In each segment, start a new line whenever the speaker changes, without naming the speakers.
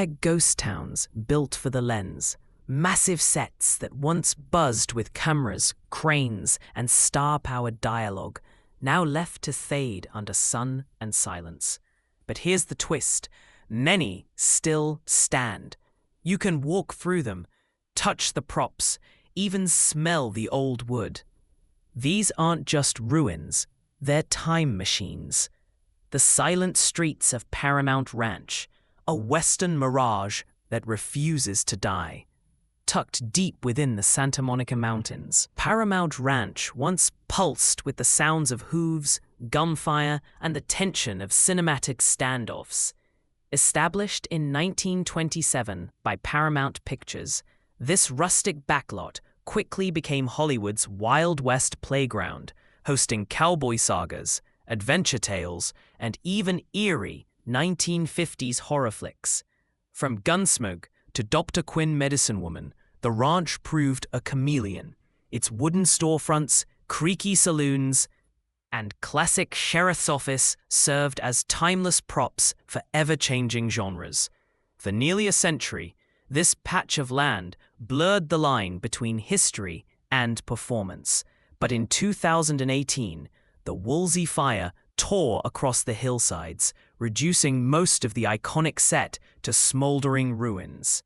They're ghost towns built for the lens. Massive sets that once buzzed with cameras, cranes, and star-powered dialogue, now left to fade under sun and silence. But here's the twist. Many still stand. You can walk through them, touch the props, even smell the old wood. These aren't just ruins, they're time machines. The silent streets of Paramount Ranch, a western mirage that refuses to die. Tucked deep within the Santa Monica Mountains, Paramount Ranch once pulsed with the sounds of hooves, gunfire, and the tension of cinematic standoffs. Established in 1927 by Paramount Pictures, this rustic backlot quickly became Hollywood's Wild West playground, hosting cowboy sagas, adventure tales, and even eerie 1950s horror flicks. From Gunsmoke to Dr. Quinn Medicine Woman, the ranch proved a chameleon. Its wooden storefronts, creaky saloons, and classic sheriff's office served as timeless props for ever-changing genres. For nearly a century, this patch of land blurred the line between history and performance. But in 2018, the Woolsey Fire tore across the hillsides, reducing most of the iconic set to smoldering ruins.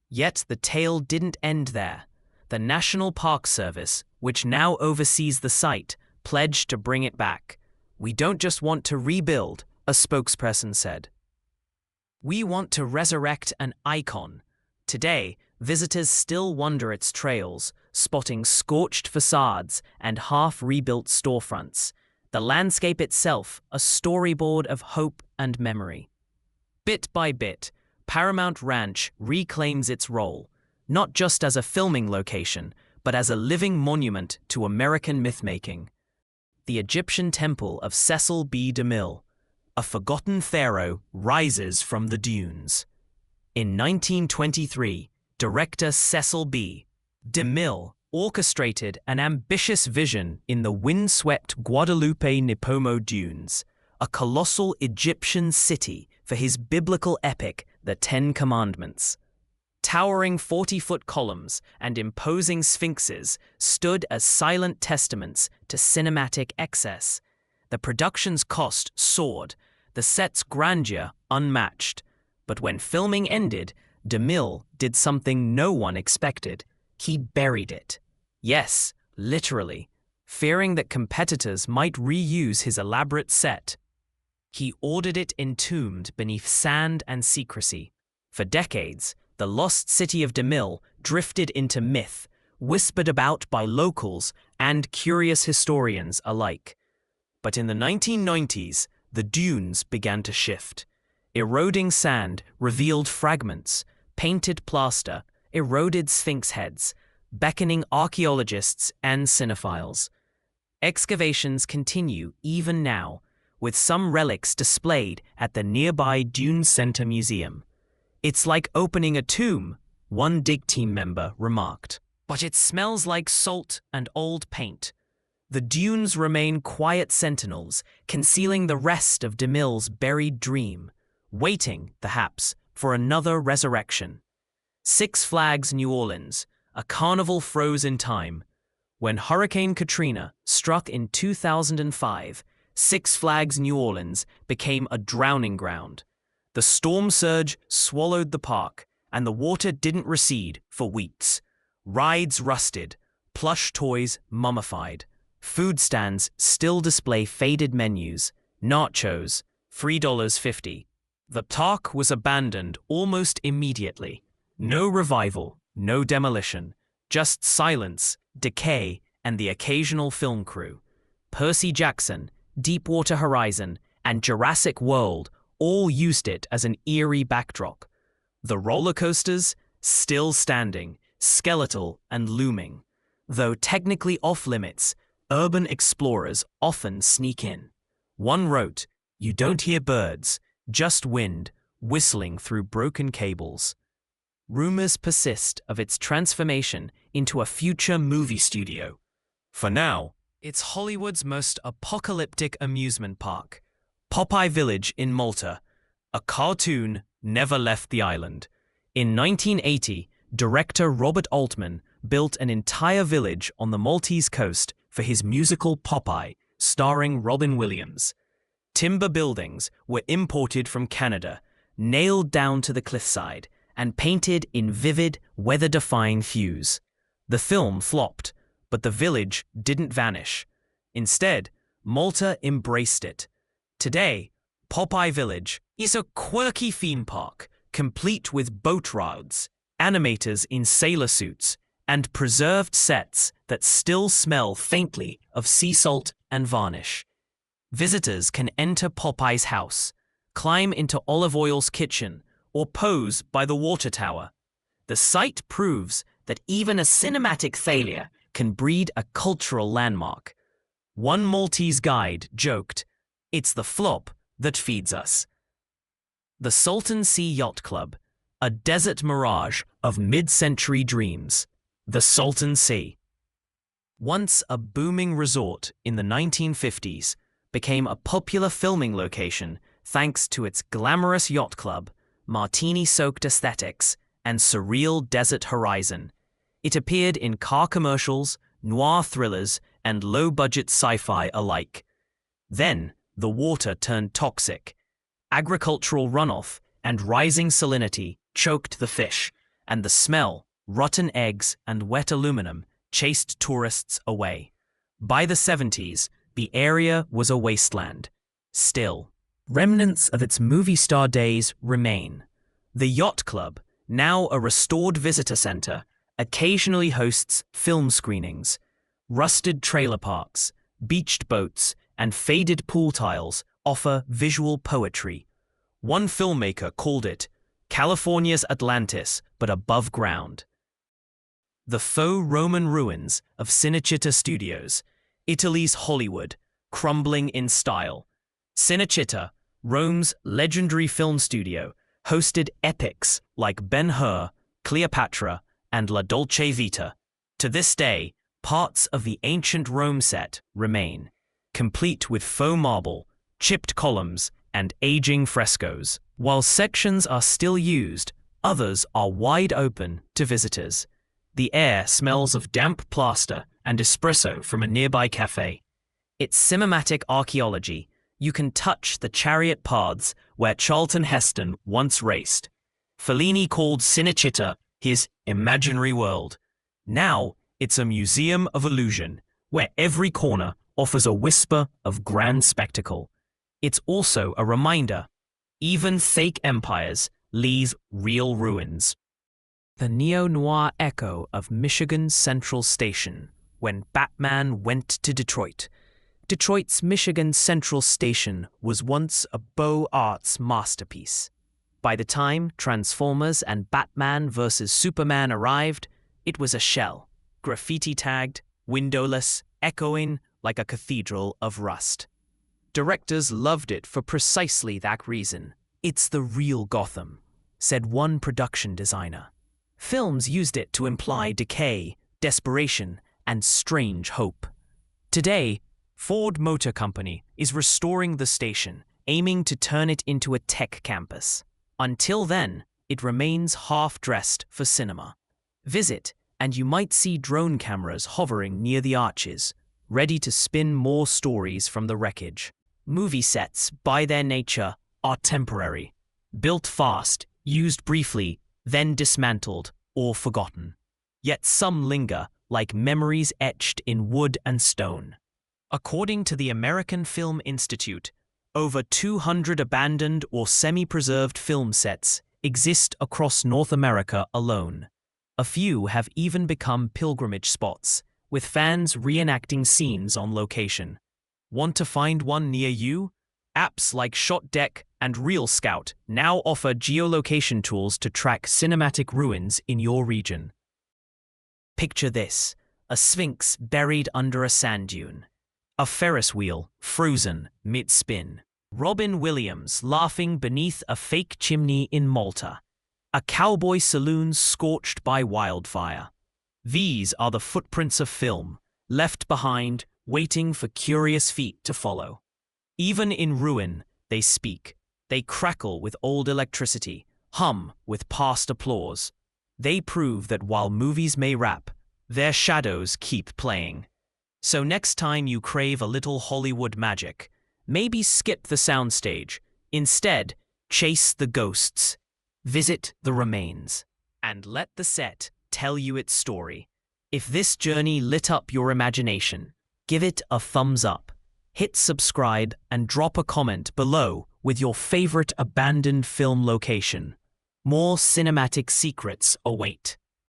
Yet the tale didn't end there. The National Park Service, which now oversees the site, pledged to bring it back. "We don't just want to rebuild," a spokesperson said. "We want to resurrect an icon." Today, visitors still wander its trails, spotting scorched facades and half-rebuilt storefronts. The landscape itself, a storyboard of hope and memory. Bit by bit, Paramount Ranch reclaims its role, not just as a filming location, but as a living monument to American mythmaking. The Egyptian temple of Cecil B. DeMille, a forgotten pharaoh, rises from the dunes. In 1923, director Cecil B. DeMille orchestrated an ambitious vision in the windswept Guadalupe Nipomo dunes, a colossal Egyptian city for his biblical epic, The Ten Commandments. Towering 40-foot columns and imposing sphinxes stood as silent testaments to cinematic excess. The production's cost soared, the set's grandeur unmatched. But when filming ended, DeMille did something no one expected. He buried it. Yes, literally, fearing that competitors might reuse his elaborate set. He ordered it entombed beneath sand and secrecy. For decades, the lost city of DeMille drifted into myth, whispered about by locals and curious historians alike. But in the 1990s, the dunes began to shift. Eroding sand revealed fragments, painted plaster, eroded sphinx heads, beckoning archaeologists and cinephiles. Excavations continue even now, with some relics displayed at the nearby Dune Center Museum. "It's like opening a tomb," one dig team member remarked. "But it smells like salt and old paint." The dunes remain quiet sentinels, concealing the rest of DeMille's buried dream, waiting, perhaps, for another resurrection. Six Flags New Orleans, a carnival froze in time. When Hurricane Katrina struck in 2005, Six Flags New Orleans became a drowning ground. The storm surge swallowed the park, and the water didn't recede for weeks. Rides rusted, plush toys mummified. Food stands still display faded menus, nachos, $3.50. The park was abandoned almost immediately. No revival, no demolition, just silence, decay, and the occasional film crew. Percy Jackson, Deepwater Horizon, and Jurassic World all used it as an eerie backdrop. The roller coasters, still standing, skeletal and looming. Though technically off-limits, urban explorers often sneak in. One wrote, "You don't hear birds, just wind, whistling through broken cables." Rumors persist of its transformation into a future movie studio. For now, it's Hollywood's most apocalyptic amusement park, Popeye Village in Malta, a cartoon never left the island. In 1980, director Robert Altman built an entire village on the Maltese coast for his musical Popeye, starring Robin Williams. Timber buildings were imported from Canada, nailed down to the cliffside, and painted in vivid, weather-defying hues. The film flopped, but the village didn't vanish. Instead, Malta embraced it. Today, Popeye Village is a quirky theme park, complete with boat rides, animators in sailor suits, and preserved sets that still smell faintly of sea salt and varnish. Visitors can enter Popeye's house, climb into Olive Oil's kitchen, or pose by the water tower. The site proves that even a cinematic failure can breed a cultural landmark. One Maltese guide joked, "It's the flop that feeds us." The Salton Sea Yacht Club, a desert mirage of mid-century dreams. The Salton Sea. Once a booming resort in the 1950s, became a popular filming location thanks to its glamorous yacht club, martini-soaked aesthetics, and surreal desert horizon. It appeared in car commercials, noir thrillers, and low-budget sci-fi alike. Then, the water turned toxic. Agricultural runoff and rising salinity choked the fish, and the smell, rotten eggs and wet aluminum, chased tourists away. By the 70s, the area was a wasteland. Still, remnants of its movie star days remain. The Yacht Club, now a restored visitor center, occasionally hosts film screenings. Rusted trailer parks, beached boats, and faded pool tiles offer visual poetry. One filmmaker called it California's Atlantis, but above ground. The faux Roman ruins of Cinecittà Studios, Italy's Hollywood, crumbling in style. Cinecittà, Rome's legendary film studio, hosted epics like Ben-Hur, Cleopatra, and La Dolce Vita. To this day, parts of the ancient Rome set remain, complete with faux marble, chipped columns, and aging frescoes. While sections are still used, others are wide open to visitors. The air smells of damp plaster and espresso from a nearby cafe. It's cinematic archaeology. You can touch the chariot paths where Charlton Heston once raced. Fellini called Cinecittà his imaginary world. Now, it's a museum of illusion, where every corner offers a whisper of grand spectacle. It's also a reminder, even fake empires leave real ruins. The Neo-Noir echo of Michigan's Central Station, when Batman went to Detroit. Detroit's Michigan Central Station was once a Beaux Arts masterpiece. By the time Transformers and Batman vs. Superman arrived, it was a shell, graffiti-tagged, windowless, echoing like a cathedral of rust. Directors loved it for precisely that reason. "It's the real Gotham," said one production designer. Films used it to imply decay, desperation, and strange hope. Today, Ford Motor Company is restoring the station, aiming to turn it into a tech campus. Until then, it remains half-dressed for cinema. Visit, and you might see drone cameras hovering near the arches, ready to spin more stories from the wreckage. Movie sets, by their nature, are temporary. Built fast, used briefly, then dismantled or forgotten. Yet some linger, like memories etched in wood and stone. According to the American Film Institute, over 200 abandoned or semi-preserved film sets exist across North America alone. A few have even become pilgrimage spots, with fans reenacting scenes on location. Want to find one near you? Apps like ShotDeck and Real Scout now offer geolocation tools to track cinematic ruins in your region. Picture this: a sphinx buried under a sand dune. A Ferris wheel frozen mid-spin. Robin Williams laughing beneath a fake chimney in Malta. A cowboy saloon scorched by wildfire. These are the footprints of film, left behind, waiting for curious feet to follow. Even in ruin, they speak. They crackle with old electricity, hum with past applause. They prove that while movies may wrap, their shadows keep playing. So next time you crave a little Hollywood magic, maybe skip the soundstage. Instead, chase the ghosts, visit the remains, and let the set tell you its story. If this journey lit up your imagination, give it a thumbs up, hit subscribe, and drop a comment below with your favorite abandoned film location. More cinematic secrets await.